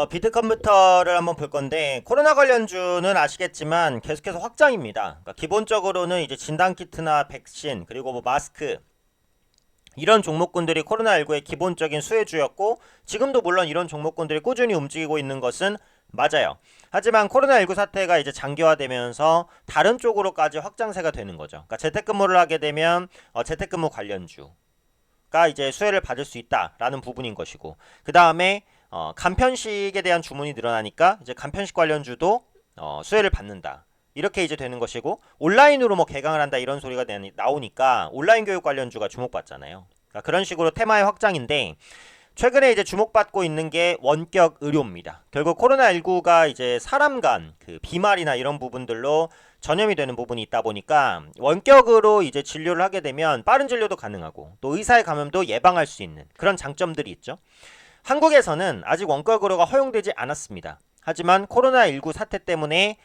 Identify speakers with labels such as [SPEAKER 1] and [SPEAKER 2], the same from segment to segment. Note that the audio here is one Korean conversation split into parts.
[SPEAKER 1] 비트컴퓨터를 한번 볼 건데 코로나 관련주는 아시겠지만 계속해서 확장입니다. 그러니까 기본적으로는 이제 진단키트나 백신 그리고 뭐 마스크 이런 종목군들이 코로나19의 기본적인 수혜주였고 지금도 물론 이런 종목군들이 꾸준히 움직이고 있는 것은 맞아요. 하지만 코로나19 사태가 이제 장기화되면서 다른 쪽으로까지 확장세가 되는 거죠. 그러니까 재택근무를 하게 되면 재택근무 관련주 가 이제 수혜를 받을 수 있다라는 부분인 것이고 그 다음에 간편식에 대한 주문이 늘어나니까 이제 간편식 관련주도 수혜를 받는다. 이렇게 이제 되는 것이고 온라인으로 뭐 개강을 한다 이런 소리가 나오니까 온라인 교육 관련주가 주목받잖아요. 그러니까 그런 식으로 테마의 확장인데 최근에 이제 주목받고 있는 게 원격 의료입니다. 결국 코로나19가 이제 사람 간 그 비말이나 이런 부분들로 전염이 되는 부분이 있다 보니까 원격으로 이제 진료를 하게 되면 빠른 진료도 가능하고 또 의사의 감염도 예방할 수 있는 그런 장점들이 있죠. 한국에서는 아직 원격 의료가 허용되지 않았습니다. 하지만 코로나19 사태 때문에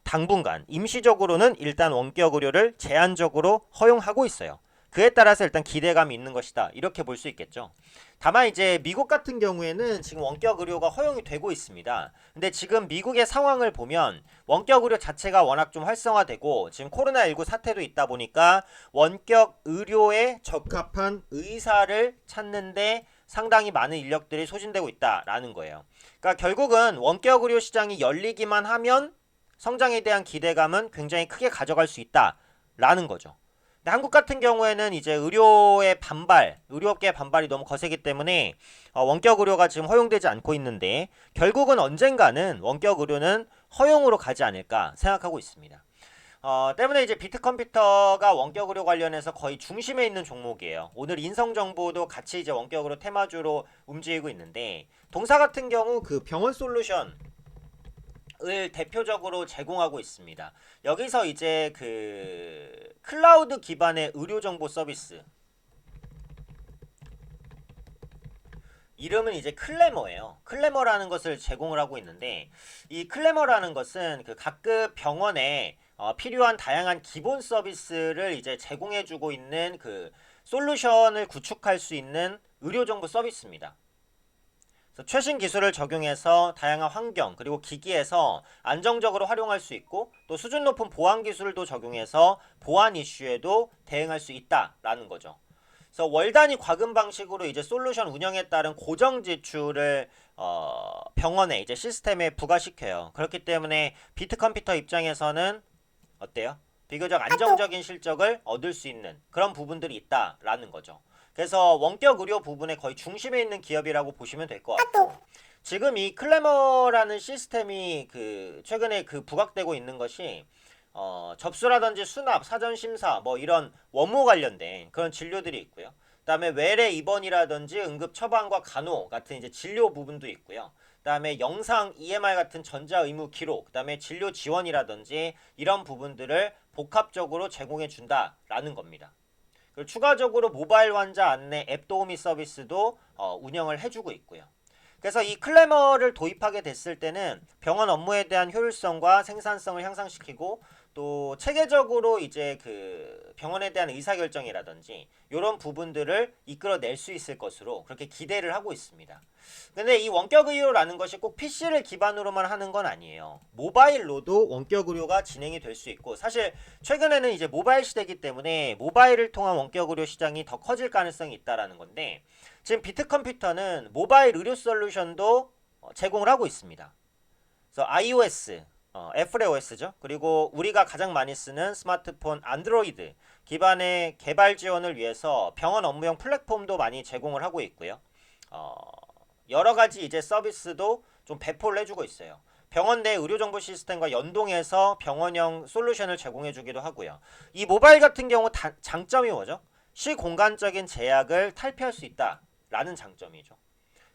[SPEAKER 1] 당분간 임시적으로는 일단 원격 의료를 제한적으로 허용하고 있어요. 그에 따라서 일단 기대감이 있는 것이다. 이렇게 볼 수 있겠죠. 다만 이제 미국 같은 경우에는 지금 원격 의료가 허용이 되고 있습니다. 근데 지금 미국의 상황을 보면 원격 의료 자체가 워낙 좀 활성화되고 지금 코로나19 사태도 있다 보니까 원격 의료에 적합한 의사를 찾는데 상당히 많은 인력들이 소진되고 있다라는 거예요. 그러니까 결국은 원격 의료 시장이 열리기만 하면 성장에 대한 기대감은 굉장히 크게 가져갈 수 있다라는 거죠. 근데 한국 같은 경우에는 이제 의료업계의 반발이 너무 거세기 때문에 원격 의료가 지금 허용되지 않고 있는데 결국은 언젠가는 원격 의료는 허용으로 가지 않을까 생각하고 있습니다. 때문에 이제 비트컴퓨터가 원격 의료 관련해서 거의 중심에 있는 종목이에요. 오늘 인성정보도 같이 이제 원격 의료 테마주로 움직이고 있는데 동사 같은 경우 그 병원 솔루션 을 대표적으로 제공하고 있습니다. 여기서 이제 그 클라우드 기반의 의료 정보 서비스 이름은 이제 클래머예요. 클래머라는 것을 제공을 하고 있는데 이 클래머라는 것은 그 각급 병원에 필요한 다양한 기본 서비스를 이제 제공해주고 있는 그 솔루션을 구축할 수 있는 의료 정보 서비스입니다. 최신 기술을 적용해서 다양한 환경 그리고 기기에서 안정적으로 활용할 수 있고 또 수준 높은 보안 기술도 적용해서 보안 이슈에도 대응할 수 있다라는 거죠. 그래서 월 단위 과금 방식으로 이제 솔루션 운영에 따른 고정 지출을 병원에 이제 시스템에 부과시켜요. 그렇기 때문에 비트컴퓨터 입장에서는 어때요? 비교적 안정적인 실적을 얻을 수 있는 그런 부분들이 있다라는 거죠. 그래서 원격 의료 부분에 거의 중심에 있는 기업이라고 보시면 될 것 같고 지금 이 클래머라는 시스템이 그 최근에 그 부각되고 있는 것이 접수라든지 수납, 사전 심사 뭐 이런 원무 관련된 그런 진료들이 있고요. 그다음에 외래 입원이라든지 응급 처방과 간호 같은 이제 진료 부분도 있고요. 그다음에 영상 EMR 같은 전자 의무 기록, 그다음에 진료 지원이라든지 이런 부분들을 복합적으로 제공해 준다라는 겁니다. 그리고 추가적으로 모바일 환자 안내 앱 도우미 서비스도 운영을 해주고 있고요. 그래서 이 클래머를 도입하게 됐을 때는 병원 업무에 대한 효율성과 생산성을 향상시키고 또 체계적으로 이제 그 병원에 대한 의사결정이라든지 이런 부분들을 이끌어낼 수 있을 것으로 그렇게 기대를 하고 있습니다. 근데 이 원격 의료라는 것이 꼭 PC를 기반으로만 하는 건 아니에요. 모바일로도 원격 의료가 진행이 될 수 있고 사실 최근에는 이제 모바일 시대이기 때문에 모바일을 통한 원격 의료 시장이 더 커질 가능성이 있다라는 건데 지금 비트컴퓨터는 모바일 의료 솔루션도 제공을 하고 있습니다. 그래서 iOS, FreeOS죠. 그리고 우리가 가장 많이 쓰는 스마트폰 안드로이드 기반의 개발 지원을 위해서 병원 업무용 플랫폼도 많이 제공을 하고 있고요. 여러 가지 이제 서비스도 좀 배포를 해주고 있어요. 병원 내 의료정보 시스템과 연동해서 병원형 솔루션을 제공해주기도 하고요. 이 모바일 같은 경우 장점이 뭐죠? 시공간적인 제약을 탈피할 수 있다라는 장점이죠.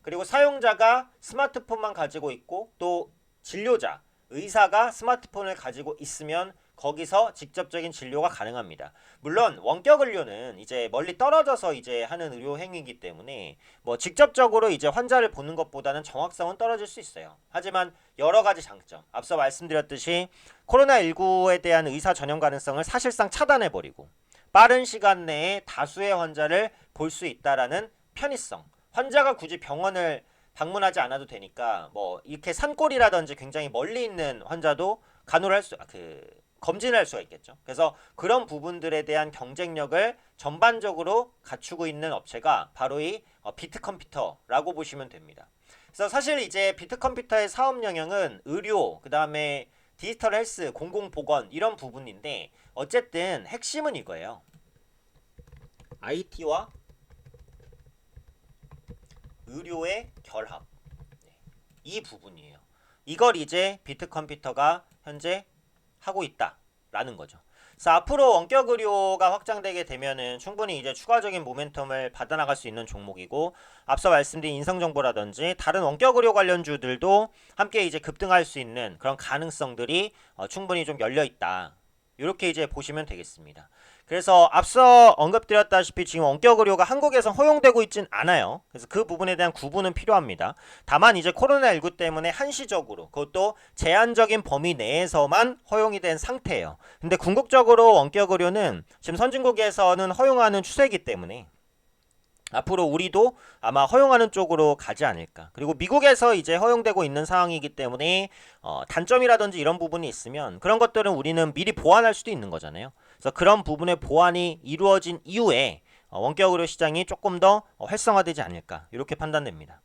[SPEAKER 1] 그리고 사용자가 스마트폰만 가지고 있고 또 진료자, 의사가 스마트폰을 가지고 있으면 거기서 직접적인 진료가 가능합니다. 물론 원격 의료는 이제 멀리 떨어져서 이제 하는 의료 행위이기 때문에 뭐 직접적으로 이제 환자를 보는 것보다는 정확성은 떨어질 수 있어요. 하지만 여러 가지 장점, 앞서 말씀드렸듯이 코로나19에 대한 의사 전염 가능성을 사실상 차단해 버리고 빠른 시간 내에 다수의 환자를 볼 수 있다라는 편의성. 환자가 굳이 병원을 방문하지 않아도 되니까 뭐 이렇게 산골이라든지 굉장히 멀리 있는 환자도 간호를 검진을 할 수가 있겠죠. 그래서 그런 부분들에 대한 경쟁력을 전반적으로 갖추고 있는 업체가 바로 이 비트컴퓨터라고 보시면 됩니다. 그래서 사실 이제 비트컴퓨터의 사업 영역은 의료, 그 다음에 디지털 헬스, 공공보건 이런 부분인데 어쨌든 핵심은 이거예요. IT와 의료의 결합. 이 부분이에요. 이걸 이제 비트컴퓨터가 현재 하고 있다라는 거죠. 그래서 앞으로 원격 의료가 확장되게 되면은 충분히 이제 추가적인 모멘텀을 받아나갈 수 있는 종목이고, 앞서 말씀드린 인성정보라든지 다른 원격 의료 관련주들도 함께 이제 급등할 수 있는 그런 가능성들이 충분히 좀 열려 있다. 이렇게 이제 보시면 되겠습니다. 그래서 앞서 언급드렸다시피 지금 원격 의료가 한국에서 허용되고 있진 않아요. 그래서 그 부분에 대한 구분은 필요합니다. 다만 이제 코로나19 때문에 한시적으로, 그것도 제한적인 범위 내에서만 허용이 된 상태예요. 근데 궁극적으로 원격 의료는 지금 선진국에서는 허용하는 추세이기 때문에 앞으로 우리도 아마 허용하는 쪽으로 가지 않을까. 그리고 미국에서 이제 허용되고 있는 상황이기 때문에 단점이라든지 이런 부분이 있으면 그런 것들은 우리는 미리 보완할 수도 있는 거잖아요. 그래서 그런 부분의 보완이 이루어진 이후에 원격 의료 시장이 조금 더 활성화되지 않을까 이렇게 판단됩니다.